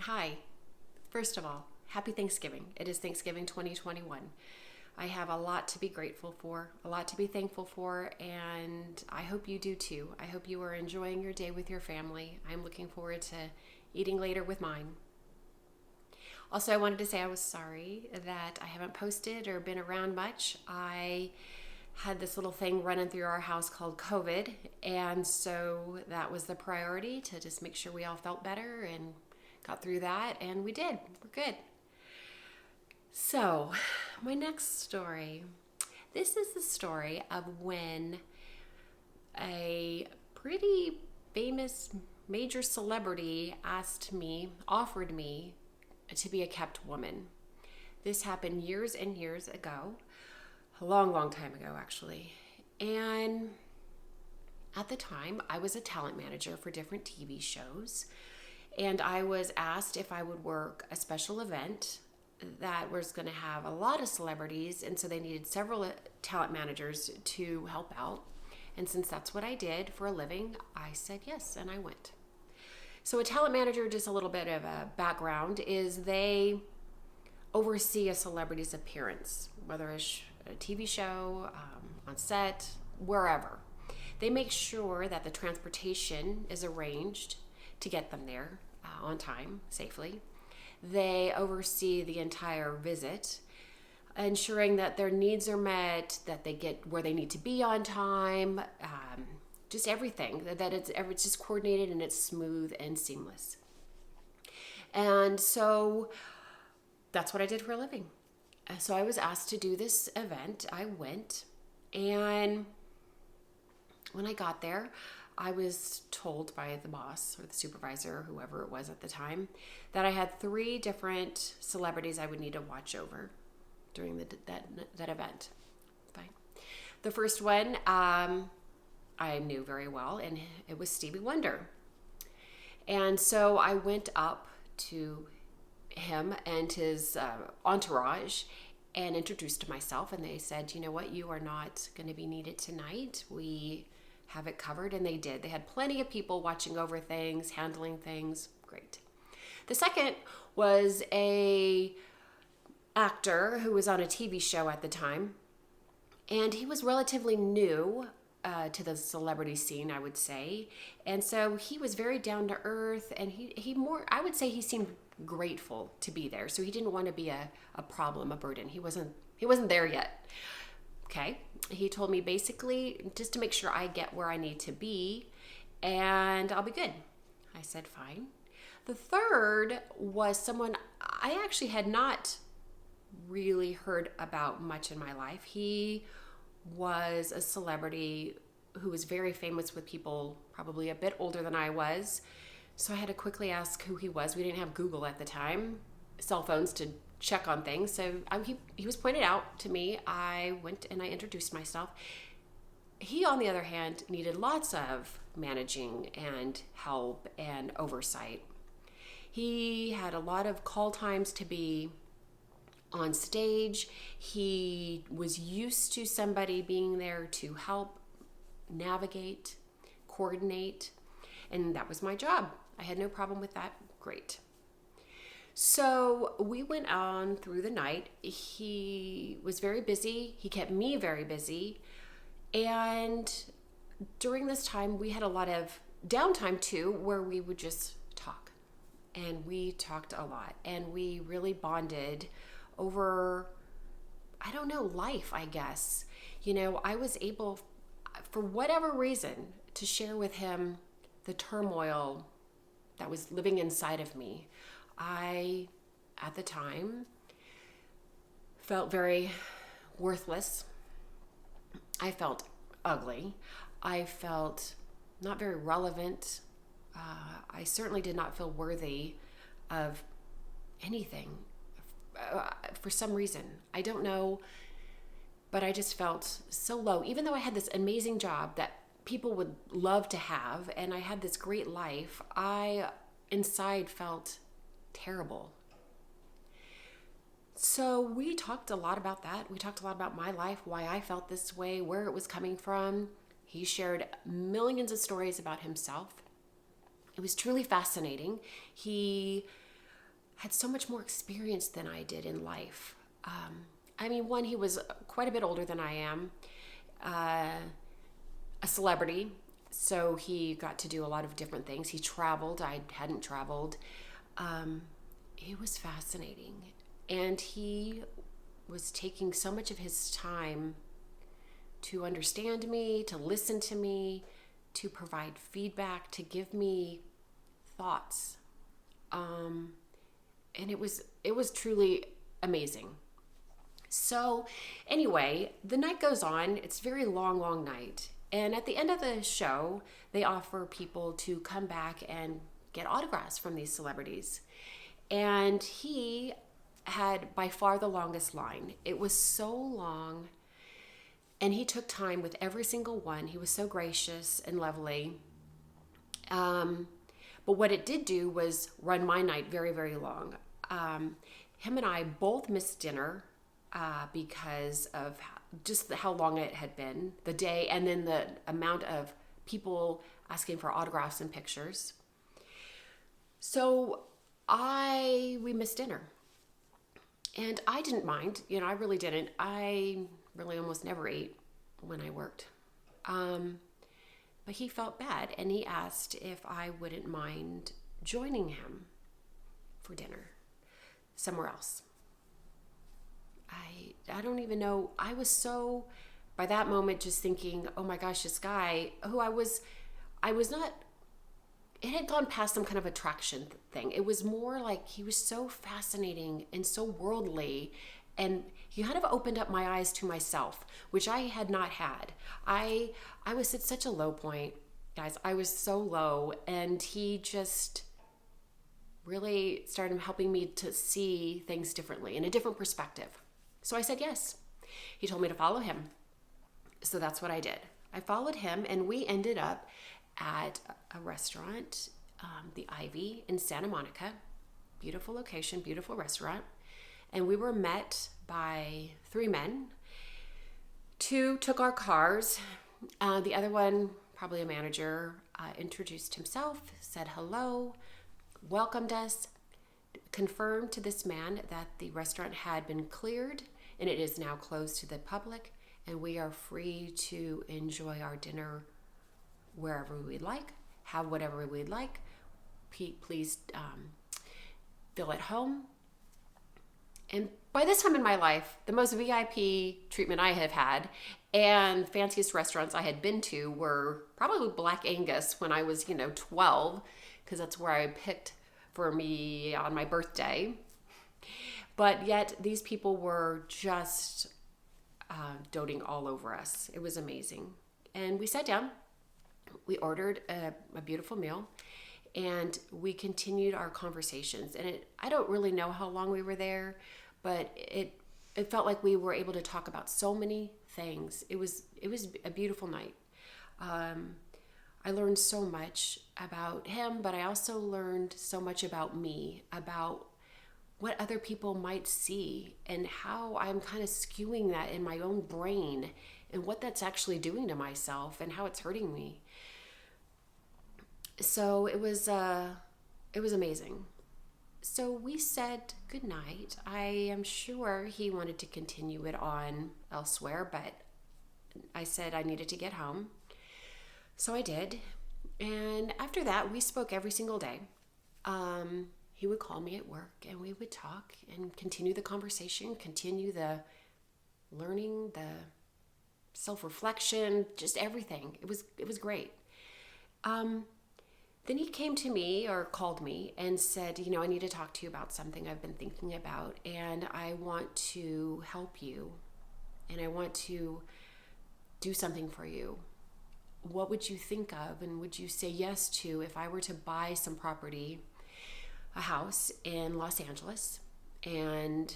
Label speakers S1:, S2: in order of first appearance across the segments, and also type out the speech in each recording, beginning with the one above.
S1: Hi. First of all, happy Thanksgiving. It is Thanksgiving 2021. I have a lot to be grateful for, a lot to be thankful for, and I hope you do too. I hope you are enjoying your day with your family. I'm looking forward to eating later with mine. Also, I wanted to say I was sorry that I haven't posted or been around much. I had this little thing running through our house called COVID, and so that was the priority, to just make sure we all felt better and got through that, and we did. We're good. So, my next story. This is the story of when a pretty famous major celebrity offered me to be a kept woman. This happened years and years ago, a long, long time ago, actually. And at the time, I was a talent manager for different TV shows, and I was asked if I would work a special event that was going to have a lot of celebrities, and so they needed several talent managers to help out. And since that's what I did for a living, I said yes, and I went. So a talent manager, just a little bit of a background, is they oversee a celebrity's appearance, whether it's a TV show, on set, wherever. They make sure that the transportation is arranged to get them there on time, safely. They oversee the entire visit, ensuring that their needs are met, that they get where they need to be on time, just everything, that it's just coordinated and it's smooth and seamless. And so that's what I did for a living. So I was asked to do this event. I went, and when I got there, I was told by the boss or the supervisor, or whoever it was at the time, that I had 3 different celebrities I would need to watch over during that event. Fine. The first one I knew very well, and it was Stevie Wonder. And so I went up to him and his entourage and introduced myself, and they said, you know what, you are not going to be needed tonight. We have it covered, and they did. They had plenty of people watching over things, handling things. Great. The second was a actor who was on a TV show at the time, and he was relatively new to the celebrity scene, I would say. And so he was very down to earth, and he more, I would say he seemed grateful to be there. So he didn't want to be a problem, a burden. He wasn't there yet. Okay. He told me basically just to make sure I get where I need to be, and I'll be good. I said, fine. The third was someone I actually had not really heard about much in my life. He was a celebrity who was very famous with people probably a bit older than I was. So I had to quickly ask who he was. We didn't have Google at the time, cell phones to check on things. So he was pointed out to me. I went and I introduced myself. He, on the other hand, needed lots of managing and help and oversight. He had a lot of call times to be on stage. He was used to somebody being there to help navigate, coordinate, and that was my job. I had no problem with that. Great. So we went on through the night. He was very busy. He kept me very busy. And during this time, we had a lot of downtime too, where we would just talk. And we talked a lot. And we really bonded over, I don't know, life, I guess. You know, I was able, for whatever reason, to share with him the turmoil that was living inside of me. I, at the time, felt very worthless. I felt ugly. I felt not very relevant. I certainly did not feel worthy of anything for some reason. I don't know, but I just felt so low. Even though I had this amazing job that people would love to have, and I had this great life, I inside felt terrible. So we talked a lot about that. We talked a lot about my life, why I felt this way, where it was coming from. He shared millions of stories about himself. It was truly fascinating. He had so much more experience than I did in life. I mean, one, he was quite a bit older than I am, a celebrity, so he got to do a lot of different things. He traveled. I hadn't traveled. It was fascinating. And he was taking so much of his time to understand me, to listen to me, to provide feedback, to give me thoughts. And it was truly amazing. So anyway, the night goes on. It's a very long night. And at the end of the show, they offer people to come back and get autographs from these celebrities. And he had by far the longest line. It was so long, and he took time with every single one. He was so gracious and lovely. But what it did do was run my night very, very long. Him and I both missed dinner because of just how long it had been, the day, and then the amount of people asking for autographs and pictures. So we missed dinner. And I didn't mind. I really didn't. I really almost never ate when I worked. But he felt bad, and he asked if I wouldn't mind joining him for dinner somewhere else. I don't even know. I was so, by that moment, just thinking, oh my gosh, this guy who I was not, it had gone past some kind of attraction thing. It was more like he was so fascinating and so worldly, and he kind of opened up my eyes to myself, which I had not had. I was at such a low point, guys. I was so low, and he just really started helping me to see things differently, in a different perspective. So I said yes. He told me to follow him. So that's what I did. I followed him, and we ended up at a restaurant, the Ivy in Santa Monica. Beautiful location, beautiful restaurant. And we were met by 3 men. 2 took our cars. The other one, probably a manager, introduced himself, said hello, welcomed us, confirmed to this man that the restaurant had been cleared and it is now closed to the public, and we are free to enjoy our dinner wherever we'd like, have whatever we'd like. Please feel at home. And by this time in my life, the most VIP treatment I have had and fanciest restaurants I had been to were probably Black Angus when I was, 12, because that's where I picked for me on my birthday. But yet these people were just doting all over us. It was amazing. And we sat down, we ordered a beautiful meal, and we continued our conversations. And I don't really know how long we were there, but it felt like we were able to talk about so many things. It was a beautiful night. I learned so much about him, but I also learned so much about me, about what other people might see and how I'm kind of skewing that in my own brain and what that's actually doing to myself and how it's hurting me. So it was amazing. So we said goodnight. I am sure he wanted to continue it on elsewhere, but I said I needed to get home. So I did. And after that, we spoke every single day. He would call me at work and we would talk and continue the conversation, continue the learning, the self-reflection, just everything. It was great. Then he came to me or called me and said, I need to talk to you about something I've been thinking about, and I want to help you, and I want to do something for you. What would you think of, and would you say yes to if I were to buy some property, a house in Los Angeles, and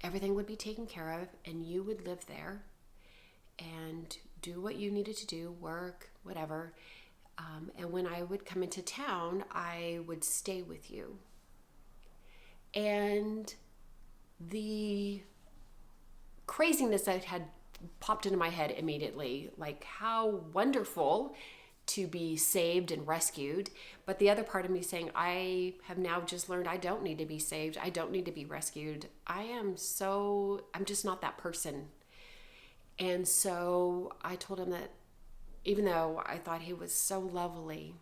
S1: everything would be taken care of, and you would live there and do what you needed to do, work, whatever. And when I would come into town, I would stay with you. And the craziness that had popped into my head immediately, like how wonderful to be saved and rescued. But the other part of me saying, I have now just learned I don't need to be saved. I don't need to be rescued. I'm just not that person. And so I told him that even though I thought he was so lovely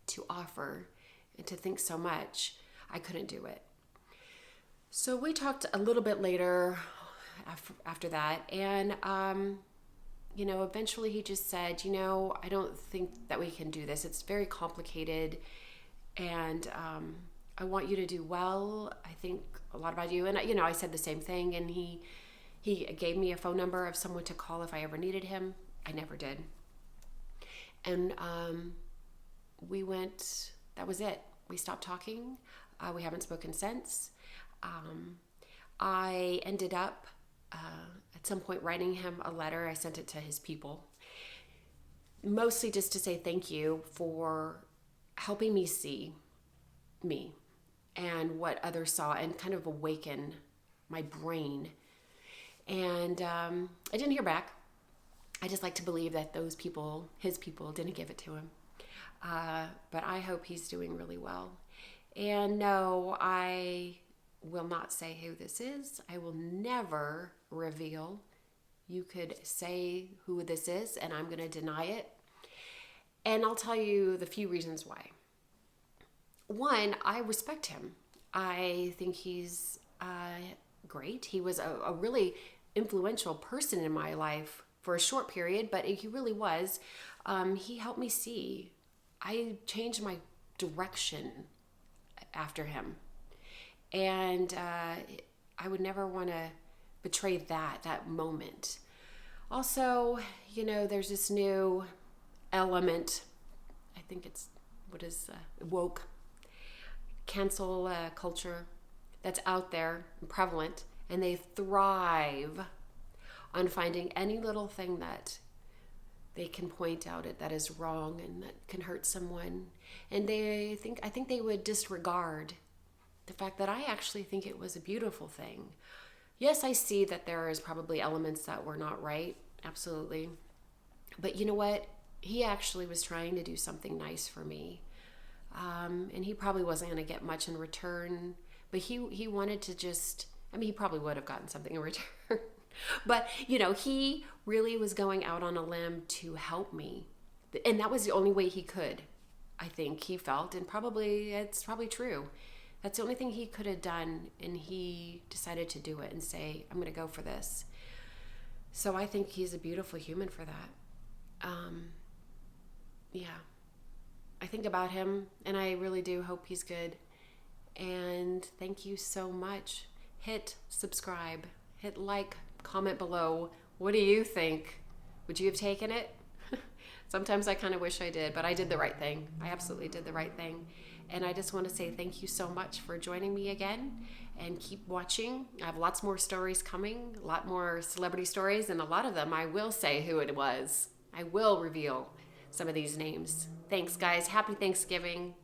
S1: to offer and to think so much, I couldn't do it. So we talked a little bit later after that, and eventually he just said, I don't think that we can do this. It's very complicated, and I want you to do well. I think a lot about you. And I said the same thing, and he gave me a phone number of someone to call if I ever needed him. I never did. And we went, that was it. We stopped talking. We haven't spoken since. I ended up at some point writing him a letter. I sent it to his people, mostly just to say thank you for helping me see me and what others saw and kind of awaken my brain. And I didn't hear back. I just like to believe that those people, his people, didn't give it to him. But I hope he's doing really well. And no, I will not say who this is. I will never reveal. You could say who this is, and I'm going to deny it. And I'll tell you the few reasons why. One, I respect him. I think he's great. He was a really influential person in my life for a short period, but he really was. He helped me see. I changed my direction after him. And I would never want to betray that moment. Also, there's this new element. I think it's, woke, cancel culture that's out there and prevalent. And they thrive on finding any little thing that they can point out that is wrong and that can hurt someone. And I think they would disregard the fact that I actually think it was a beautiful thing. Yes, I see that there is probably elements that were not right, absolutely. But you know what? He actually was trying to do something nice for me. And he probably wasn't going to get much in return, but he wanted to just, he probably would have gotten something in return. But, he really was going out on a limb to help me. And that was the only way he could, I think he felt. And it's probably true. That's the only thing he could have done, and he decided to do it and say, I'm going to go for this. So I think he's a beautiful human for that. Yeah. I think about him, and I really do hope he's good. And thank you so much. Hit subscribe. Hit like. Comment below. What do you think? Would you have taken it? Sometimes I kind of wish I did, but I did the right thing. I absolutely did the right thing. And I just want to say thank you so much for joining me again, and keep watching. I have lots more stories coming, a lot more celebrity stories, and a lot of them I will say who it was. I will reveal some of these names. Thanks, guys. Happy Thanksgiving.